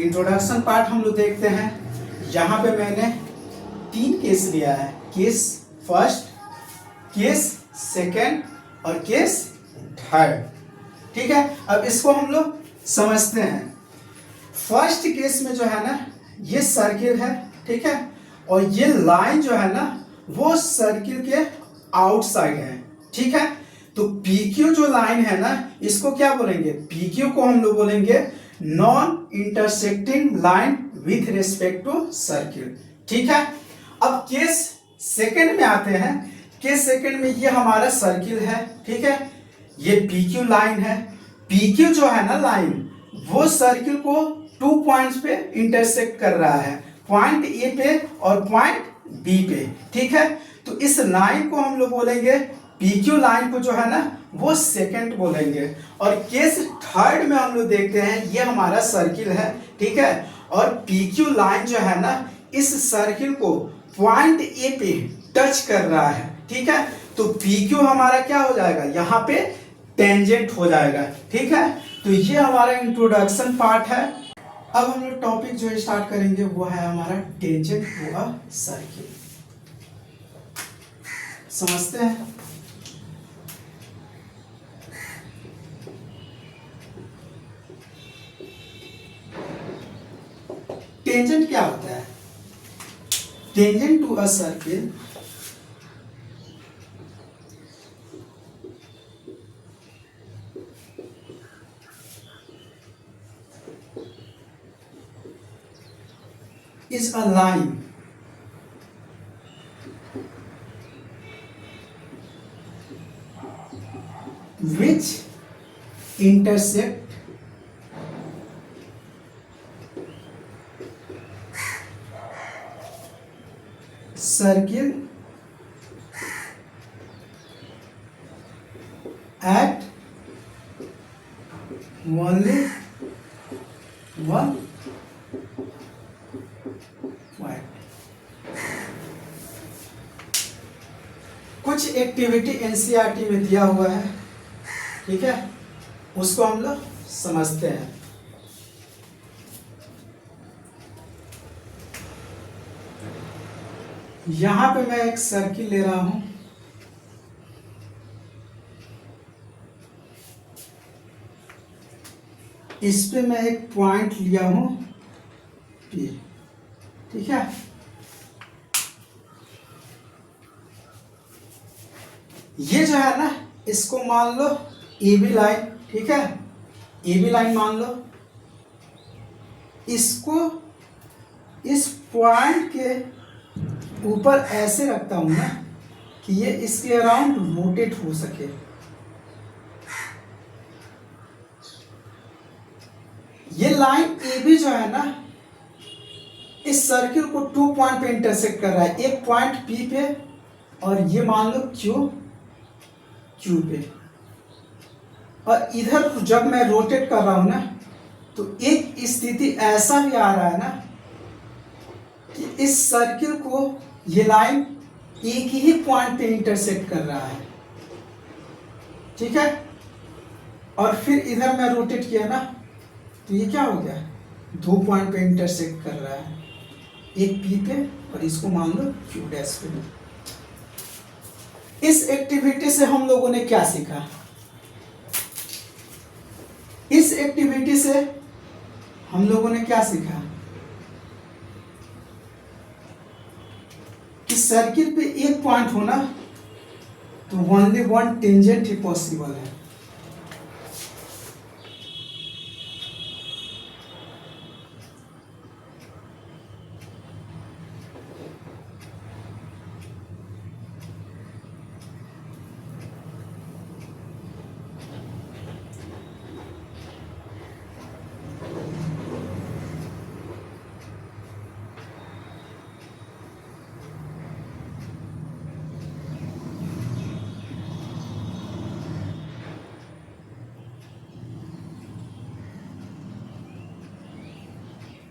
Introduction part हम लोग देखते हैं। यहाँ पे मैंने 3 केस लिया है, केस फर्स्ट, केस सेकेंड और केस थर्ड। ठीक है, अब इसको हम लोग समझते हैं। फर्स्ट केस में जो है ना, ये सर्किल है, ठीक है, और ये लाइन जो है ना वो सर्किल के आउटसाइड है। ठीक है, तो PQ जो लाइन है ना, इसको क्या बोलेंगे? PQ को हम लोग बोलेंगे non intersecting line with respect to circle. ठीक है, अब केस सेकंड में आते हैं। केस सेकंड में ये हमारा सर्किल है, ठीक है, ये PQ लाइन है। PQ जो है ना लाइन, वो सर्किल को 2 पॉइंट्स पे इंटरसेक्ट कर रहा है, पॉइंट A पे और पॉइंट B पे। ठीक है, तो इस लाइन को हम लोग बोलेंगे, PQ लाइन को जो है ना वो सेकंड बोलेंगे। और केस थर्ड में हम लोग देखते हैं, ये हमारा सर्किल है, ठीक है, और PQ लाइन जो है ना इस सर्किल को पॉइंट A पे टच कर रहा है। ठीक है, तो PQ हमारा क्या हो जाएगा? यहाँ पे टेंजेंट हो जाएगा। ठीक है, तो ये हमारा इंट्रोडक्शन पार्ट है। अब हम लोग टॉपिक जो स्टार्ट करेंगे वो है हमारा टेंजेंट टू अ सर्किल। समझते हैं। टेंजेंट क्या होता है? Tangent to a circle is a line which intersect circle at only one point। कुछ एक्टिविटी NCERT में दिया हुआ है, ठीक है, उसको हम लोग समझते हैं। यहां पे मैं एक सर्किल ले रहा हूं, इस पे मैं एक पॉइंट लिया हूं P। ठीक है, ये जो है ना इसको मान लो AB लाइन। ठीक है, AB लाइन मान लो। इसको इस पॉइंट के ऊपर ऐसे रखता हूं ना कि ये इसके अराउंड रोटेट हो सके। ये लाइन AB जो है ना इस सर्किल को 2 पॉइंट पे इंटरसेक्ट कर रहा है, एक पॉइंट P पे और ये मान लो Q पे। और इधर जब मैं रोटेट कर रहा हूं ना तो एक स्थिति ऐसा भी आ रहा है ना कि इस सर्किल को ये लाइन एक ही पॉइंट पे इंटरसेक्ट कर रहा है। ठीक है, और फिर इधर मैं रोटेट किया ना तो ये क्या हो गया? 2 पॉइंट पे इंटरसेक्ट कर रहा है, एक P पे और इसको मान लो Q डैश पे। इस एक्टिविटी से हम लोगों ने क्या सीखा? इस एक्टिविटी से हम लोगों ने क्या सीखा कि सर्किल पे एक पॉइंट होना तो ओनली वन टेंजेंट ही पॉसिबल है।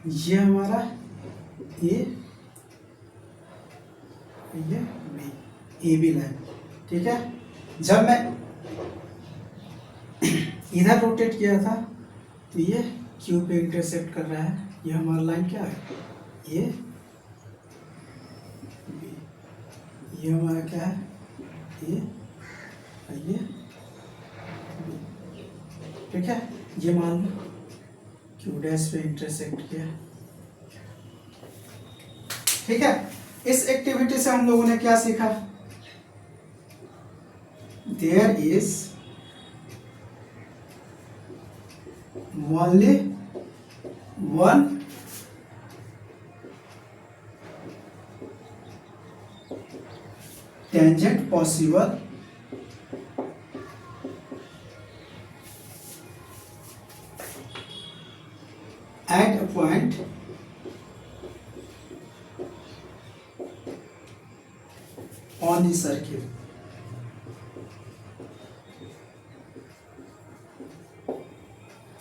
ये हमारा A, ये B, AB लाइन। ठीक है, जब मैं इधर रोटेट किया था तो ये Q पे इंटरसेक्ट कर रहा है, ये हमारा लाइन क्या है, ये बी, ये हमारा क्या है, ए, ये बी, ठीक है। ये मान लो क्यू डैश पे इंटरसेक्ट किया, ठीक है। इस एक्टिविटी से हम लोगों ने क्या सीखा, there is only one tangent possible at a point on the circle.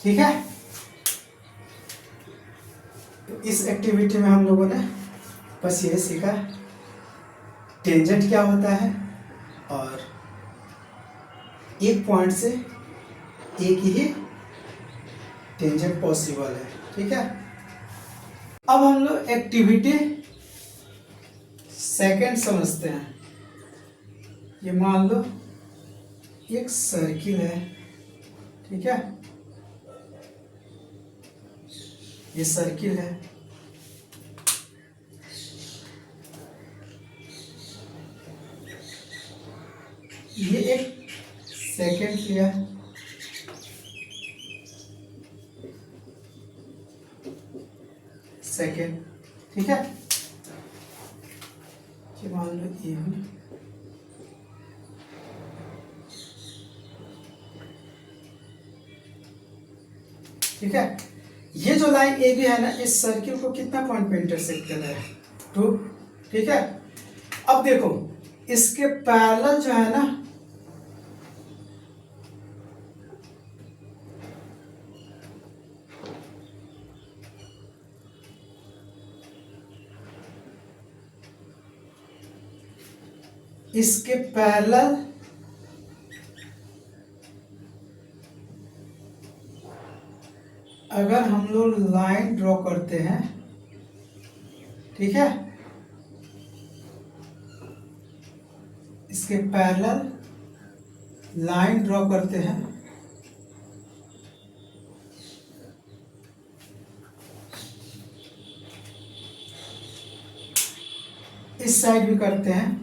ठीक है। तो इस एक्टिविटी में हम लोगों ने बस ये सीखा टेंजेंट क्या होता है और एक पॉइंट से एक ही टेंजेंट पॉसिबल है, ठीक है। अब हम लोग एक्टिविटी सेकंड समझते हैं। ये मान लो एक सर्किल है, ठीक है, ये सर्किल है, ये एक सेकंड लिया, सेकंड, ठीक है। ये मान लो ए भी, ठीक है। ये जो लाइन ए बी है ना, इस सर्किल को कितना पॉइंट पे इंटरसेक्ट कर रहा है, 2, ठीक है। अब देखो इसके पैरेलल जो है ना, इसके पैरेलल अगर हम लोग लाइन ड्रॉ करते हैं, ठीक है, इसके पैरेलल लाइन ड्रॉ करते हैं, इस साइड भी करते हैं,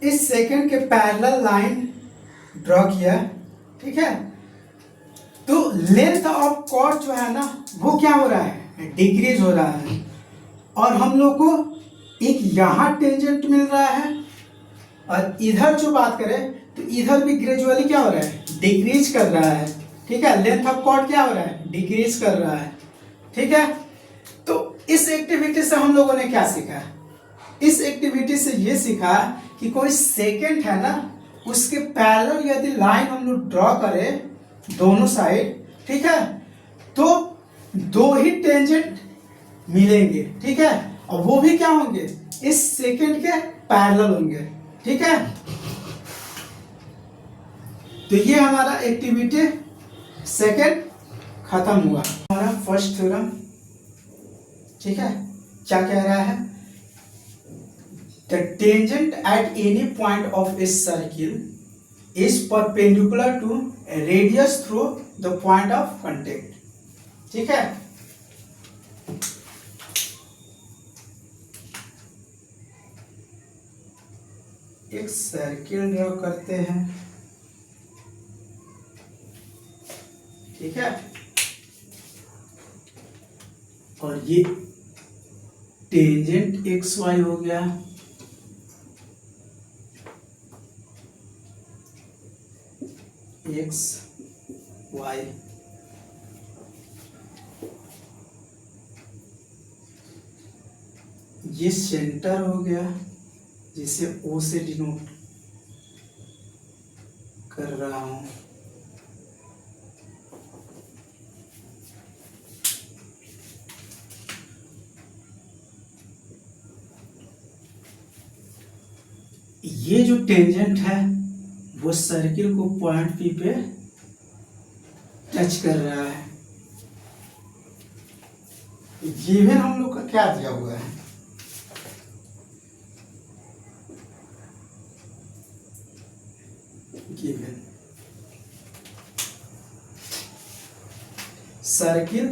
इस सेकंड के पैरेलल लाइन ड्रॉ किया, ठीक है। तो लेंथ ऑफ कॉर्ड जो है ना, वो क्या हो रहा है, डिक्रीज हो रहा है, और हम लोग को एक यहाँ टेंजेंट मिल रहा है, और इधर जो बात करें तो इधर भी ग्रेजुअली क्या हो रहा है, डिक्रीज कर रहा है, ठीक है। लेंथ ऑफ कॉर्ड क्या हो रहा है, डिक्रीज कर रहा है, ठीक है। तो इस एक्टिविटी से हम लोगों ने क्या सीखा, इस एक्टिविटी से ये सीखा कि कोई सेकंड है ना, उसके पैरेलल यदि लाइन हम लोग ड्रॉ करें दोनों साइड, ठीक है, तो दो ही टेंजेंट मिलेंगे, ठीक है, और वो भी क्या होंगे, इस सेकंड के पैरेलल होंगे, ठीक है। तो ये हमारा एक्टिविटी सेकंड खत्म हुआ। हमारा फर्स्ट थ्योरम, ठीक है, क्या कह रहा है, the tangent at any point of a circle is perpendicular to radius through the point of contact. ठीक है, एक सर्किल ड्रॉ करते हैं। ठीक है, और ये टेंजेंट एक्स वाई हो गया, एक्स वाई, ये सेंटर हो गया जिसे ओ से डिनोट कर रहा हूं। ये जो टेंजेंट है वो सर्किल को पॉइंट पी पे टच कर रहा है। गिवन हम लोग का क्या दिया हुआ है, given circle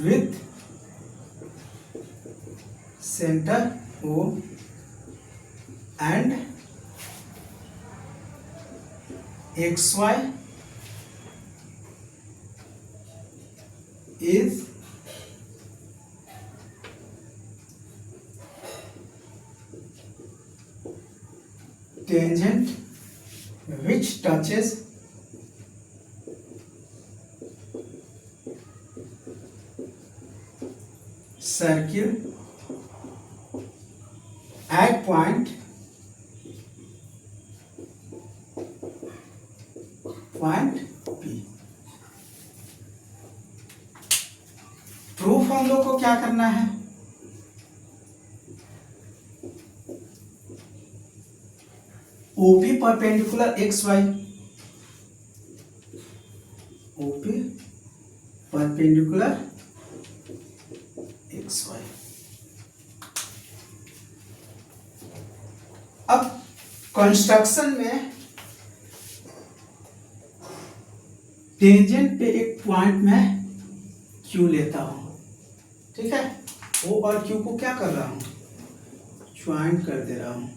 with center O and XY is tangent which touches circle at point P। Proof हम लोग को क्या करना है, OP perpendicular XY, OP perpendicular XY। अब कंस्ट्रक्शन में टेंजेंट पे एक पॉइंट में Q लेता हूं। ठीक है, O और Q को क्या कर रहा हूं, ज्वाइन कर दे रहा हूं।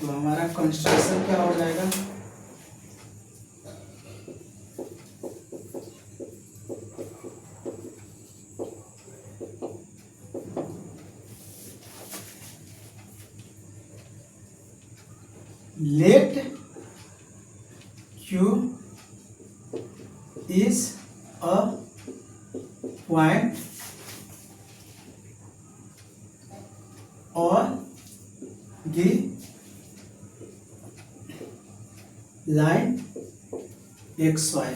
तो हमारा कंस्ट्रक्शन क्या हो जाएगा, let Q is a point on the line XY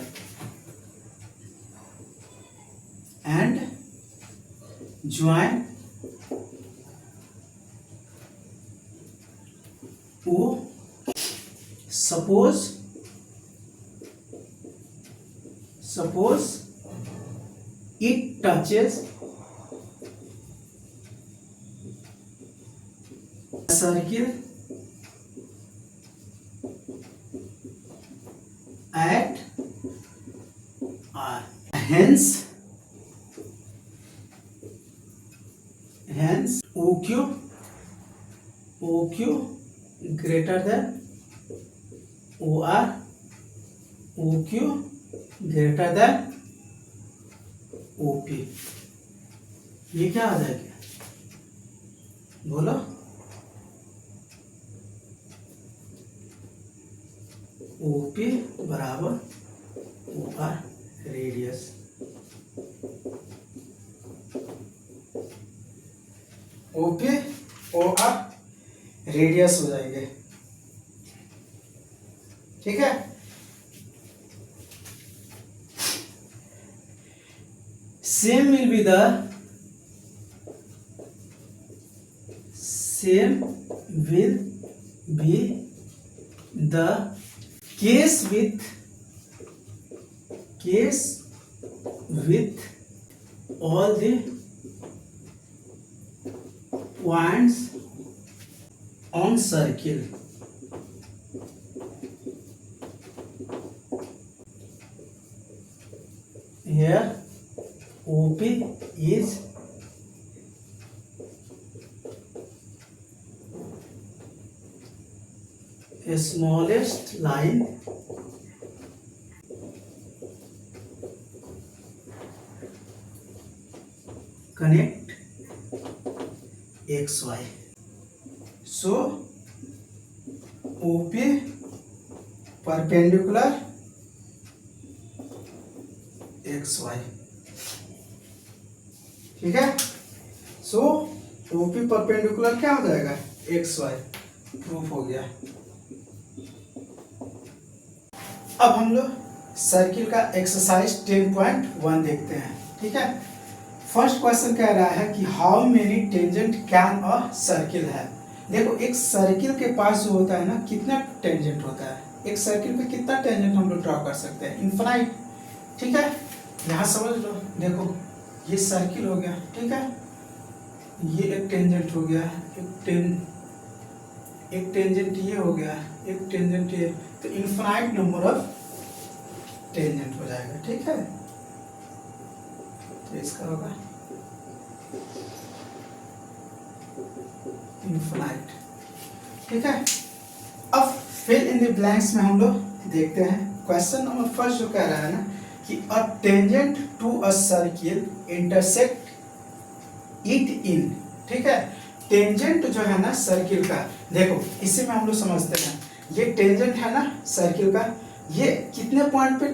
and join O। Suppose it touches a circle at R, hence OQ greater than OR, OQ greater than OP। ये क्या आ जाएगा, बोलो, OP बराबर OR radius. OP OR radius हो जाएंगे। ठीक है, same will be the case with all the points on circle. Here OP is a smallest line connect XY. So OP perpendicular XY. ठीक है, सो OP परपेंडिकुलर क्या हो जाएगा XY, प्रूफ हो गया। अब हम लोग सर्किल का एक्सरसाइज 10.1 देखते हैं। ठीक है, फर्स्ट क्वेश्चन कह रहा है कि how many tangent can a circle है। देखो एक सर्किल के पास जो होता है ना, कितना टेंजेंट होता है, एक सर्किल पे कितना टेंजेंट हम लोग ड्रॉ कर सकते हैं, इनफाइनाइट। ठीक है, यहाँ समझ लो, देखो ये सर्किल हो गया, ठीक है, ये एक टेंजेंट हो गया, एक टेंजेंट ये हो गया, एक टेंजेंट ये, तो इनफाइनाइट नंबर ऑफ टेंजेंट हो जाएगा। ठीक है, तो इसका होगा इनफाइनाइट। ठीक है, अब फिल इन द ब्लैंक्स में हम लोग देखते हैं। क्वेश्चन नंबर फर्स्ट जो कह रहा है ना कि a tangent to a circle intersect it in. ठीक है, टेंजेंट जो है ना सर्किल का, देखो इसी में हम लोग समझते हैं, ये टेंजेंट है ना सर्किल का, ये कितने पॉइंट पे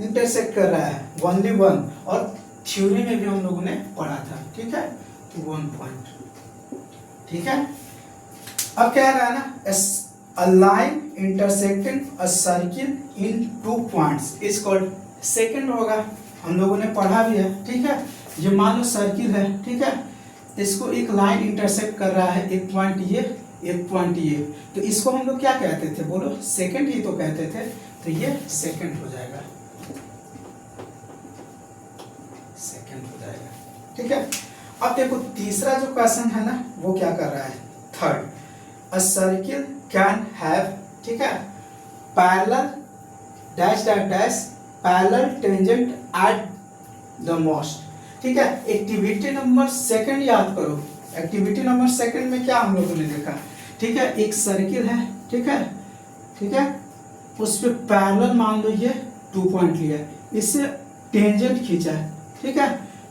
इंटरसेक्ट कर रहा है, ओनली वन, और थ्योरी में भी हम लोगों ने पढ़ा था। ठीक है, तो 1 पॉइंट। ठीक है, अब क्या रहा है ना, a line intersecting a circle in 2 points is called, second होगा, हम लोगों ने पढ़ा भी है। ठीक है, ये मान लो सर्किल है, ठीक है, इसको एक लाइन इंटरसेक्ट कर रहा है, एक पॉइंट ये, एक पॉइंट ये, तो इसको हम लोग क्या कहते थे, बोलो सेकंड ही तो कहते थे, तो ये सेकंड हो जाएगा, सेकंड हो जाएगा। ठीक है, अब देखो तीसरा जो क्वेश्चन है ना, वो क्या कर रहा है, third, a circle can have, ठीक है, parallel dash dash dash parallel tangent at the most. ठीक है, एक्टिविटी नंबर सेकंड याद करो, एक्टिविटी नंबर सेकंड में क्या हम लोगों ने देखा, ठीक है, एक सर्किल है, ठीक है, ठीक है, उस पे पैरेलल मान लो ये 2 पॉइंट लिया है, इससे टेंजेंट खींचा है। ठीक है,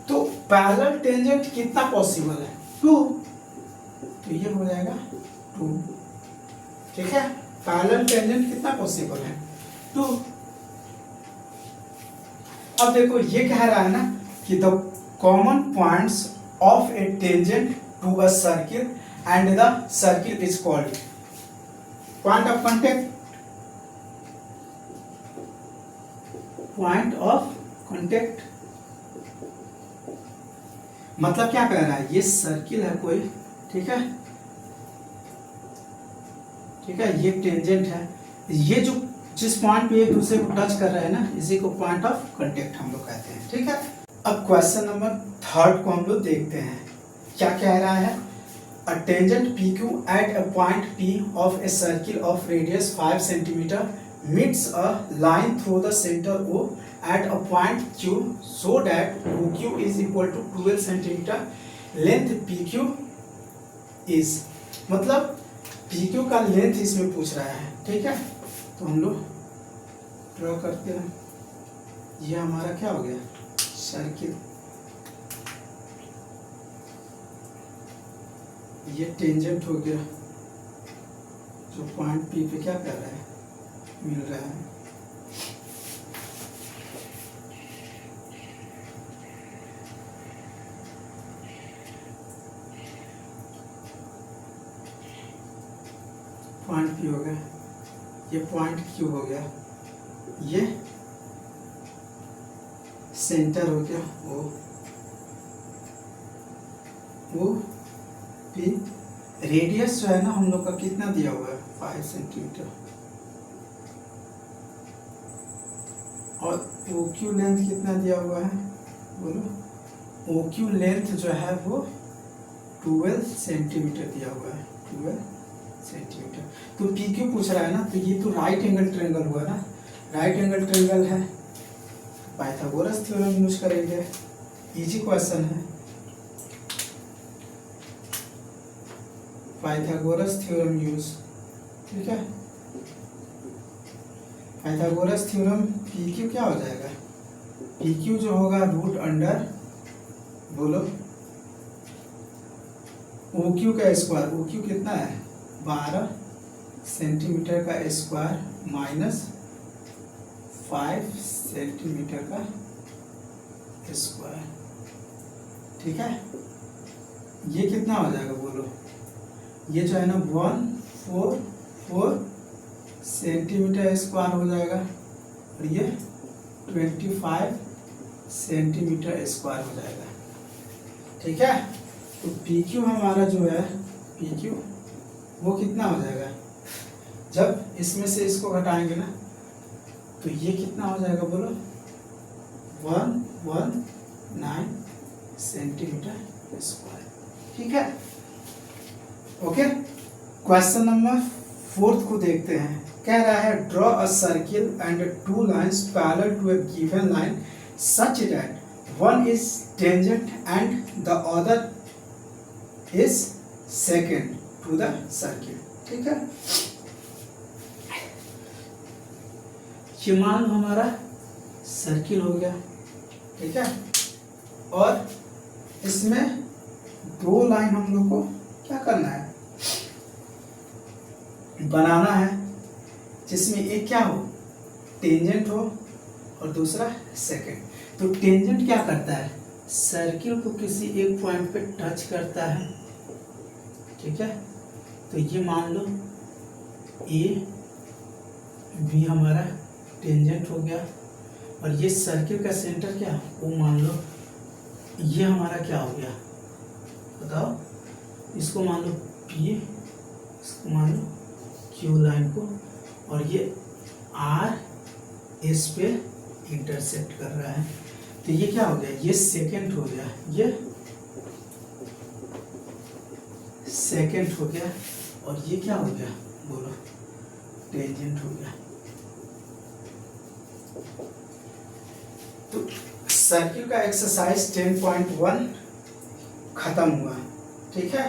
तो पैरेलल टेंजेंट कितना पॉसिबल है, 2, तो ये हो जाएगा 2। ठीक है, पैरेलल टेंजेंट कितना पॉसिबल है, 2। अब देखो ये कह रहा है ना कि the common points of a tangent to a circle and the circle is called point of contact, point of contact. मतलब क्या कह रहा है, ये सर्किल है कोई, ठीक है, ठीक है, ये टेंजेंट है, ये जो जिस पॉइंट पे एक दूसरे को टच कर रहा है ना, इसी को पॉइंट ऑफ कांटेक्ट हम लोग कहते हैं। ठीक है, अब क्वेश्चन नंबर थर्ड को हम लोग देखते हैं, क्या कह रहा है, a tangent PQ at a point P of a circle of radius 5 centimetre meets a line through the centre O at a point Q so that OQ is equal to 12 centimetre, length PQ is, मतलब PQ का length इसमें पूछ रहा है। ठीक है, तो हम लोग ड्रॉ करते हैं, ये हमारा क्या हो गया, सर्किल, ये टेंजेंट हो गया, जो पॉइंट P पे क्या कर रहा है, मिल रहा है। पॉइंट P हो गया, ये पॉइंट Q हो गया, ये सेंटर हो गया O P, रेडियस जो है ना हम लोग का कितना दिया हुआ है, 5 सेंटीमीटर, और ओ क्यू लेंथ कितना दिया हुआ है बोलो। ओ क्यू लेंथ जो है वो 12 सेंटीमीटर दिया हुआ है, 12 सेंटीमीटर। तो पी क्यू पूछ रहा है ना, तो ये तो राइट एंगल ट्रायंगल हुआ ना, राइट एंगल ट्रायंगल है, पाइथागोरस थ्योरम यूज करेंगे, इजी क्वेश्चन है। पाइथागोरस थ्योरम यूज, ठीक है। पाइथागोरस थ्योरम पी क्यू क्या हो जाएगा, पी क्यू जो होगा रूट अंडर बोलो ओ क्यू का स्क्वायर, ओ क्यू कितना है 12 सेंटीमीटर का स्क्वायर माइनस 5 सेंटीमीटर का स्क्वायर, ठीक है। ये कितना हो जाएगा बोलो, ये जो है ना 144 सेंटीमीटर स्क्वायर हो जाएगा और ये 25 सेंटीमीटर स्क्वायर हो जाएगा, ठीक है। तो पी क्यू हमारा जो है पी क्यू वो कितना हो जाएगा, जब इसमें से इसको घटाएंगे ना तो ये कितना हो जाएगा बोलो 119 सेंटीमीटर स्क्वायर, ठीक है। ओके, क्वेश्चन नंबर 4 को देखते हैं। कह रहा है draw a circle and 2 lines parallel to a given line such that one is tangent and the other is secant to the circle, ठीक है। ये मान हमारा सर्किल हो गया, ठीक है, और इसमें 2 लाइन हम लोग को क्या करना है, बनाना है, जिसमें एक क्या हो टेंजेंट हो और दूसरा सेकंड। तो टेंजेंट क्या करता है, सर्किल को किसी एक पॉइंट पे टच करता है, ठीक है। तो ये मान लो ए बी हमारा टेंजेंट हो गया और ये सर्किल का सेंटर क्या वो मान लो ये हमारा क्या हो गया बताओ, इसको मान लो पी, इसको मान लो क्यू लाइन को, और ये आर एस पे इंटरसेक्ट कर रहा है। तो ये क्या हो गया, ये सेकंड हो गया, ये सेकंड हो गया और ये क्या हो गया बोलो टेंजेंट हो गया। तो सर्किल का एक्सरसाइज 10.1 खत्म हुआ, ठीक है।